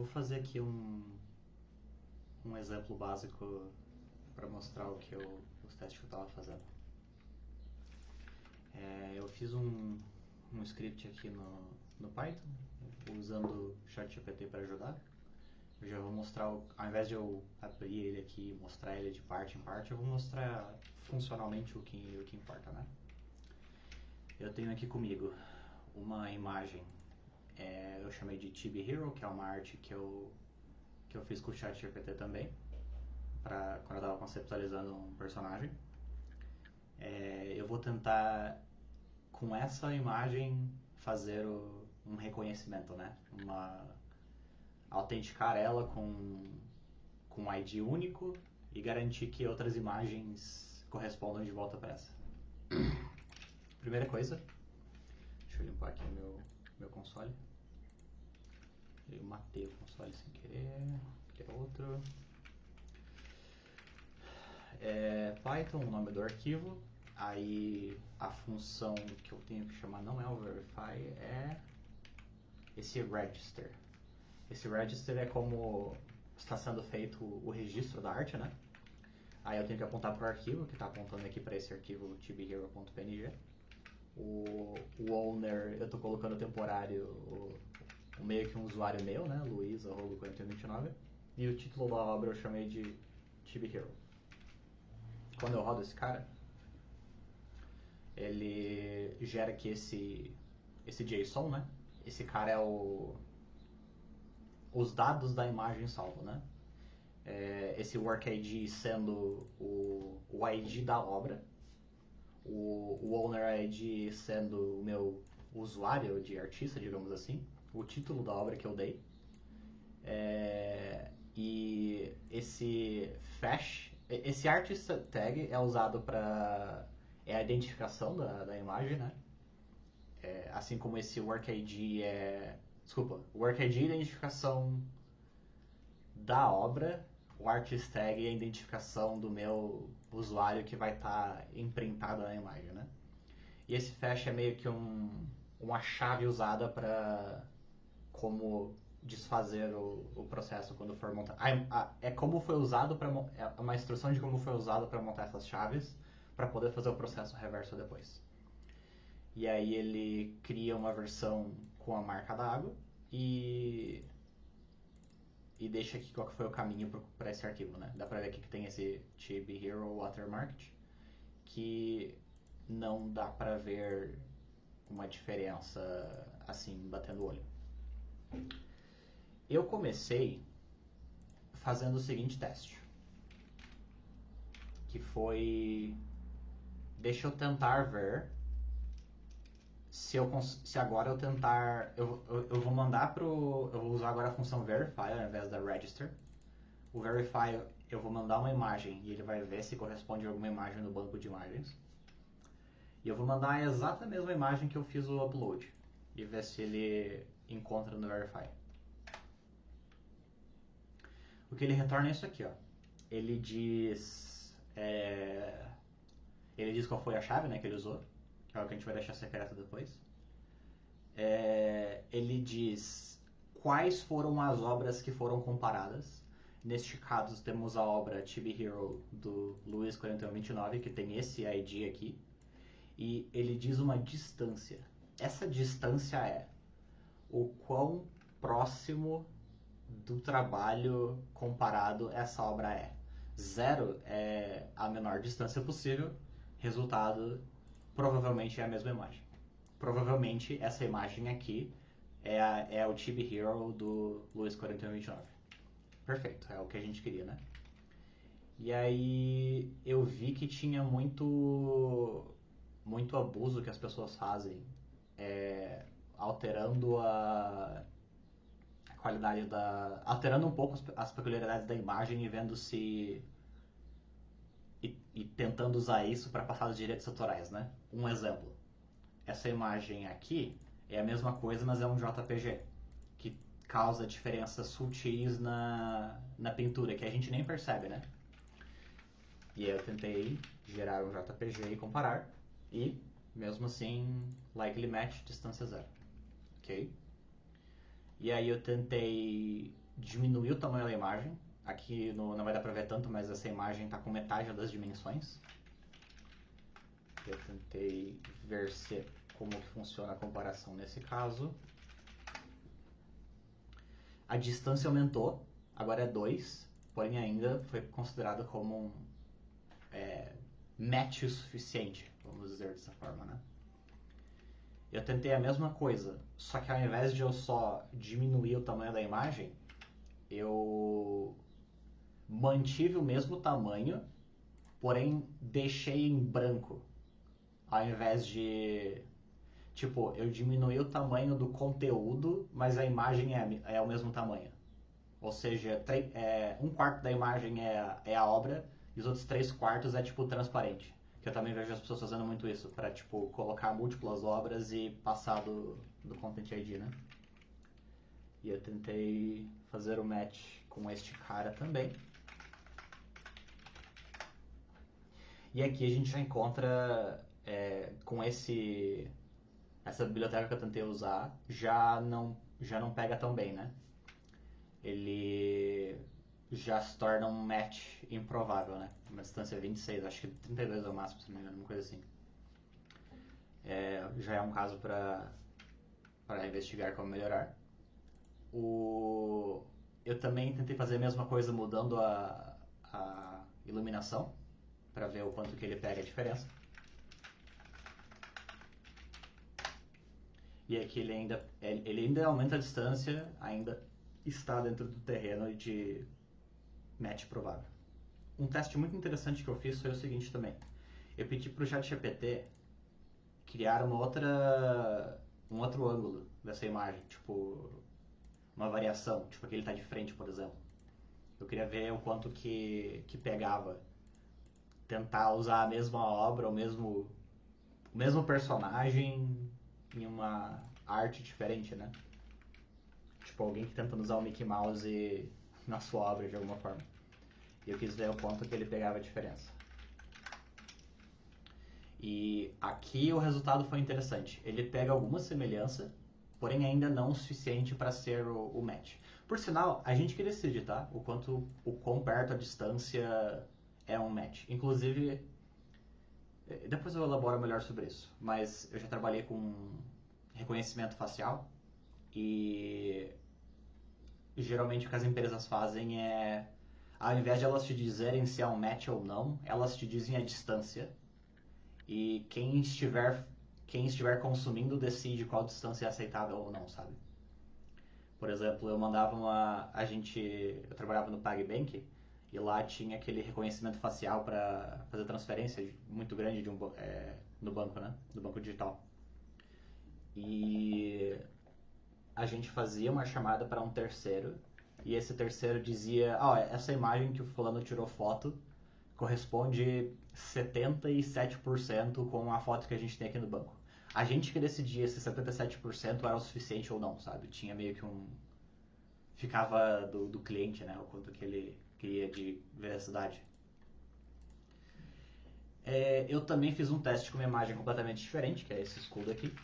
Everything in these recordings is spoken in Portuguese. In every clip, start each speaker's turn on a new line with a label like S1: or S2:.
S1: vou fazer aqui um exemplo básico para mostrar os testes que eu estava fazendo. Eu fiz um script aqui no Python, usando o ChatGPT para ajudar. Eu já vou mostrar, ao invés de eu abrir ele aqui e mostrar ele de parte em parte, eu vou mostrar funcionalmente o que importa, né? Eu tenho aqui comigo uma imagem, eu chamei de Chibi Hero, que é uma arte que eu fiz com o ChatGPT também, quando eu estava conceptualizando um personagem. Eu vou tentar, com essa imagem, fazer um reconhecimento, né? Autenticar ela com um ID único e garantir que outras imagens correspondam de volta para essa. Primeira coisa, deixa eu limpar aqui meu console. Eu matei o console sem querer, aqui é outro. Python, o nome do arquivo. Aí a função que eu tenho que chamar não é o verify, é esse register. Esse register é como está sendo feito o registro da arte, né? Aí eu tenho que apontar para o arquivo, que está apontando aqui para esse arquivo chibihero.png. O owner, eu estou colocando temporário, meio que um usuário meu, né? Luiz@4129. E o título da obra eu chamei de Chibihero. Quando eu rodo esse cara, ele gera aqui esse JSON, né? Esse cara é os dados da imagem salvo, né? Esse work ID sendo o ID da obra, o owner ID sendo o meu usuário de artista, digamos assim, o título da obra que eu dei, e esse fetch, esse artist tag é usado para a identificação da imagem, né? Assim como esse work ID work ID é a identificação da obra, o artist tag é a identificação do meu usuário que vai estar imprintado na imagem, né? E esse fetch é meio que uma chave usada para como desfazer o processo quando for montar. É como foi usado é uma instrução de como foi usado para montar essas chaves para poder fazer o processo reverso depois. E aí ele cria uma versão com a marca d'água e deixa aqui qual que foi o caminho para esse arquivo, né? Dá pra ver aqui que tem esse Chibihero watermarked, que não dá pra ver uma diferença assim, batendo o olho. Eu comecei fazendo o seguinte teste, que foi, deixa eu tentar ver se agora eu tentar, eu vou mandar eu vou usar agora a função verify ao invés da register. O verify, eu vou mandar uma imagem e ele vai ver se corresponde a alguma imagem no banco de imagens. E eu vou mandar a exata mesma imagem que eu fiz o upload e ver se ele encontra no verify. O que ele retorna é isso aqui, ó. Ele diz qual foi a chave, né, que ele usou, que é o que a gente vai deixar secreto depois. Ele diz quais foram as obras que foram comparadas. Neste caso temos a obra Chibihero do Luiz4129, que tem esse ID aqui. E ele diz uma distância. Essa distância é o quão próximo do trabalho comparado essa obra é. 0 é a menor distância possível, resultado provavelmente é a mesma imagem. Provavelmente essa imagem aqui é o Chibihero do Luiz4129. Perfeito, é o que a gente queria, né? E aí eu vi que tinha muito abuso que as pessoas fazem, alterando a qualidade alterando um pouco as peculiaridades da imagem e vendo se e tentando usar isso para passar os direitos autorais, né? Um exemplo, essa imagem aqui é a mesma coisa, mas é um JPG, que causa diferenças sutis na pintura, que a gente nem percebe, né? E aí eu tentei gerar um JPG e comparar, e mesmo assim, likely match, distância 0. Ok? E aí eu tentei diminuir o tamanho da imagem. Aqui não vai dar pra ver tanto, mas essa imagem está com metade das dimensões. Eu tentei ver como que funciona a comparação nesse caso. A distância aumentou, agora é 2, porém ainda foi considerado como um match o suficiente, vamos dizer dessa forma, né? Eu tentei a mesma coisa, só que ao invés de eu só diminuir o tamanho da imagem, eu mantive o mesmo tamanho, porém deixei em branco, ao invés de... Tipo, eu diminui o tamanho do conteúdo, mas a imagem é o mesmo tamanho. Ou seja, um quarto da imagem é a obra e os outros 3/4 é tipo transparente. Que eu também vejo as pessoas fazendo muito isso, para tipo, colocar múltiplas obras e passar do Content ID, né? E eu tentei fazer o match com este cara também. E aqui a gente já encontra com essa biblioteca que eu tentei usar, já não pega tão bem, né? Ele já se torna um match improvável, né? Uma distância 26, acho que 32 é o máximo, se não me engano, uma coisa assim. Já é um caso para investigar como melhorar. Eu também tentei fazer a mesma coisa mudando a iluminação, para ver o quanto que ele pega a diferença. E aqui ele ainda aumenta a distância, ainda está dentro do terreno de match provável. Um teste muito interessante que eu fiz foi o seguinte também. Eu pedi para o ChatGPT criar um outro ângulo dessa imagem, tipo uma variação, tipo aquele está de frente, por exemplo. Eu queria ver o quanto que pegava tentar usar a mesma obra, o mesmo personagem em uma arte diferente, né? Tipo alguém que tenta usar o Mickey Mouse na sua obra de alguma forma. E eu quis ver o quanto que ele pegava a diferença. E aqui o resultado foi interessante. Ele pega alguma semelhança, porém ainda não o suficiente para ser o match. Por sinal, a gente que decide, tá? O quão perto a distância é um match. Inclusive, depois eu elaboro melhor sobre isso, mas eu já trabalhei com reconhecimento facial e geralmente o que as empresas fazem é, ao invés de elas te dizerem se é um match ou não, elas te dizem a distância e quem estiver consumindo decide qual distância é aceitável ou não, sabe? Por exemplo, eu trabalhava no PagBank e lá tinha aquele reconhecimento facial para fazer transferência muito grande no banco, né? Do banco digital. E a gente fazia uma chamada para um terceiro e esse terceiro dizia: essa imagem que o fulano tirou foto corresponde 77% com a foto que a gente tem aqui no banco. A gente que decidia se 77% era o suficiente ou não, sabe? Tinha meio que ficava do cliente, né? O quanto que ele queria de veracidade. Eu também fiz um teste com uma imagem completamente diferente, que é esse escudo aqui.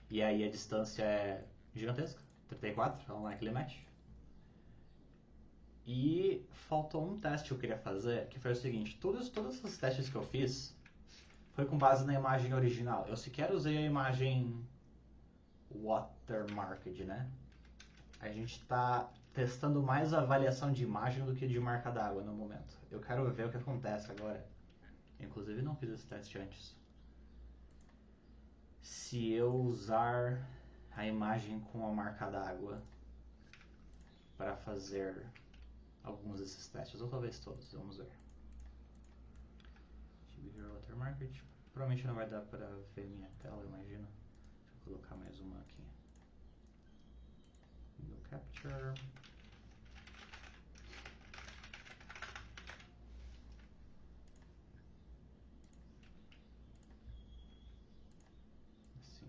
S1: E aí a distância é gigantesca, 34, vamos lá, aquele match. E faltou um teste que eu queria fazer, que foi o seguinte: todos os testes que eu fiz foi com base na imagem original. Eu sequer usei a imagem watermarked, né? A gente está testando mais a avaliação de imagem do que de marca d'água no momento. Eu quero ver o que acontece agora. Inclusive não fiz esse teste antes. Se eu usar a imagem com a marca d'água para fazer alguns desses testes, ou talvez todos, vamos ver. Watermarket. Provavelmente não vai dar para ver minha tela, imagino. Deixa eu colocar mais uma aqui. No Capture. Assim.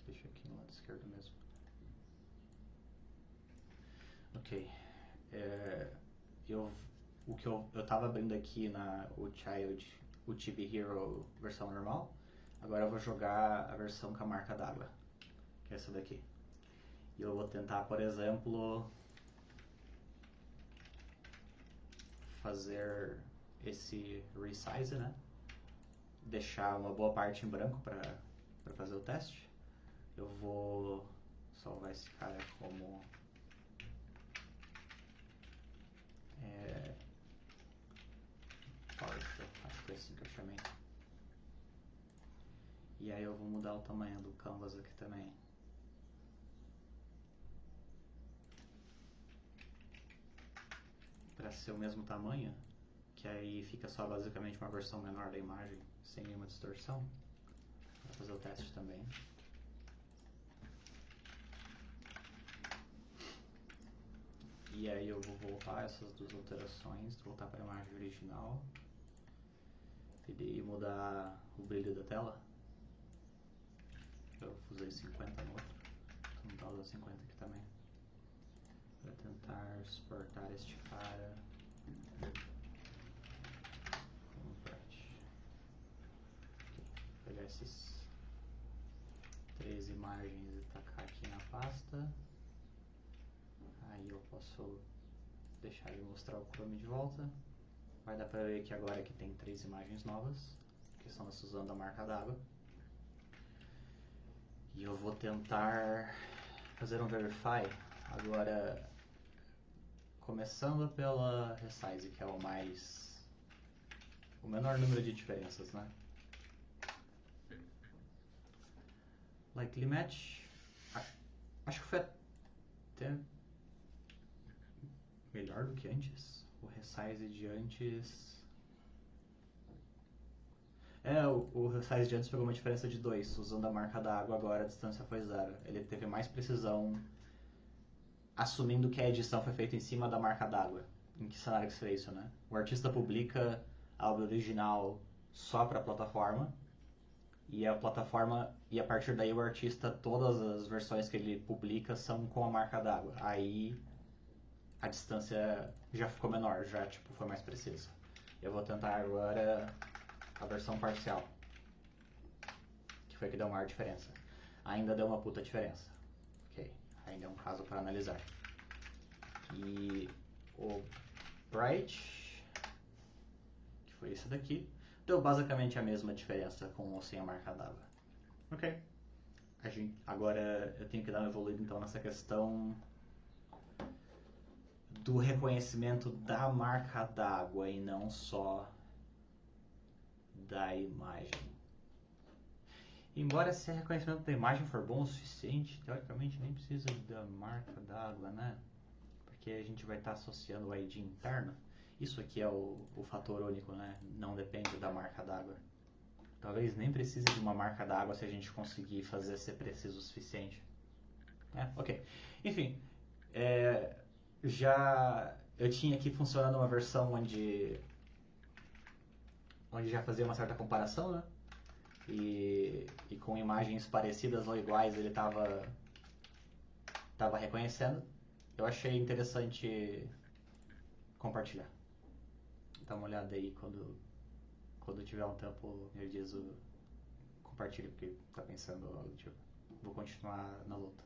S1: Deixa aqui no lado esquerdo mesmo. Ok. o que eu tava abrindo aqui o Child, o Chibi Hero versão normal. Agora eu vou jogar a versão com a marca d'água, que é essa daqui. E eu vou tentar, por exemplo, fazer esse resize, né? Deixar uma boa parte em branco para fazer o teste. Eu vou salvar esse cara como partial, acho que foi assim que eu chamei. E aí eu vou mudar o tamanho do canvas aqui também. Para ser o mesmo tamanho, que aí fica só basicamente uma versão menor da imagem, sem nenhuma distorção. Vou fazer o teste também. E aí eu vou voltar essas duas alterações, voltar para a imagem original. E mudar o brilho da tela. Eu usei 50 no outro, então vou usar 50 aqui também. Para tentar exportar este cara como bright. Vou pegar essas 3 imagens e tacar aqui na pasta. Aí eu posso deixar ele mostrar o Chrome de volta. Vai dar para ver que agora que tem 3 imagens novas, que estão usando a marca d'água. E eu vou tentar fazer um verify agora, começando pela resize, que é o menor número de diferenças, né? Likely match, acho que foi até melhor do que antes. O resize de antes, o resize de antes pegou uma diferença de 2, usando a marca d'água agora a distância foi 0. Ele teve mais precisão, assumindo que a edição foi feita em cima da marca d'água. Em que cenário que seria isso, né? O artista publica a obra original só para a plataforma, e a partir daí o artista, todas as versões que ele publica são com a marca d'água. Aí a distância já ficou menor, já tipo foi mais precisa. Eu vou tentar agora a versão parcial, que foi que deu maior diferença. Ainda deu uma puta diferença. Ok, ainda é um caso para analisar. E o Bright, que foi esse daqui, deu basicamente a mesma diferença com ou sem a marca d'água. Ok. Agora eu tenho que dar uma evoluída então nessa questão do reconhecimento da marca d'água e não só da imagem. Embora se o reconhecimento da imagem for bom o suficiente, teoricamente nem precisa da marca d'água, né? Porque a gente vai estar associando o ID interno. Isso aqui é o fator único, né? Não depende da marca d'água. Talvez nem precise de uma marca d'água se a gente conseguir fazer ser preciso o suficiente. Ok. Enfim, eu tinha aqui funcionando uma versão onde já fazia uma certa comparação, né? E com imagens parecidas ou iguais ele estava reconhecendo. Eu achei interessante compartilhar. Dá uma olhada aí quando tiver um tempo, eu diz compartilhe porque tá pensando algo tipo. Vou continuar na luta.